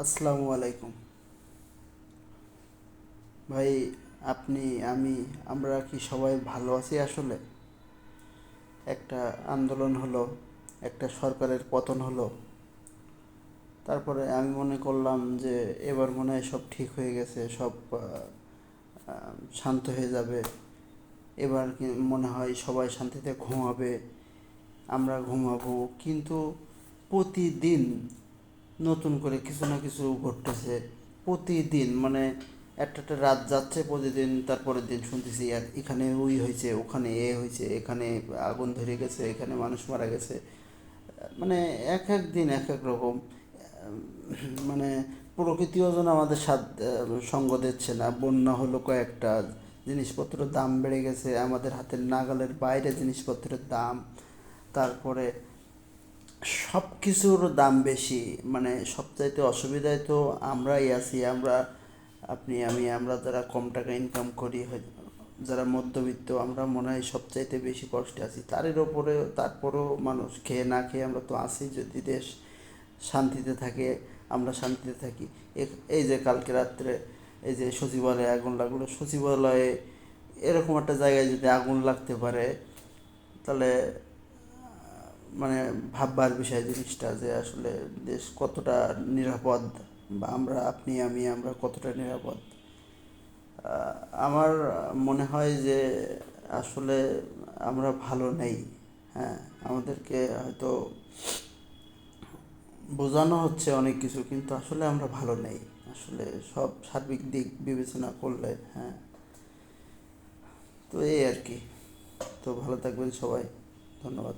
আসসালামু আলাইকুম ভাই। আপনি, আমি, আমরা কি সবাই ভালো আছি আসলে? একটা আন্দোলন হলো, একটা সরকারের পতন হলো, তারপরে আমি মনে করলাম যে এবার মনে হয় সব ঠিক হয়ে গেছে, সব শান্ত হয়ে যাবে। এবার মনে হয় সবাই শান্তিতে ঘুমাবে, আমরা ঘুমাবো। কিন্তু প্রতিদিন নতুন করে কিছু না কিছু ঘটতেছে। প্রতিদিন মানে একটা একটা রাত যাচ্ছে, প্রতিদিন তারপরের দিন শুনতেছি আর এখানে ওই হয়েছে, ওখানে এ হয়েছে, এখানে আগুন ধরে গেছে, এখানে মানুষ মারা গেছে। মানে এক এক দিন এক এক রকম। মানে প্রকৃতিও যেন আমাদের সাথ সঙ্গ দিচ্ছে না। বন্যা হলো কয়েকটা, জিনিসপত্রের দাম বেড়ে গেছে, আমাদের হাতের নাগালের বাইরে জিনিসপত্রের দাম। তারপরে সব কিছুর দাম বেশি। মানে সবচাইতে অসুবিধায় তো আমরাই আছি। আমরা, আপনি, আমি, আমরা যারা কম টাকা ইনকাম করি, যারা মধ্যবিত্ত, আমরা মনে হয় সবচাইতে বেশি কষ্টে আছি। তারপরেও মানুষ খেয়ে না খেয়ে আমরা তো আছি। যদি দেশ শান্তিতে থাকে, আমরা শান্তিতে থাকি। এই যে কালকে রাত্রে এই যে সচিবালয়ে আগুন লাগলো, সচিবালয়ে এরকম একটা জায়গায় যদি আগুন লাগতে পারে, তাহলে মানে ভাববার বিষয় জিনিসটা, যে আসলে দেশ কতটা নিরাপদ, বা আমরা, আপনি, আমি, আমরা কতটা নিরাপদ। আমার মনে হয় যে আসলে আমরা ভালো নেই। হ্যাঁ, আমাদেরকে হয়তো বোঝানো হচ্ছে অনেক কিছু, কিন্তু আসলে আমরা ভালো নেই। আসলে সব সার্বিক দিক বিবেচনা করলে, হ্যাঁ। তো এই আর কি। তো ভালো থাকবেন সবাই। ধন্যবাদ।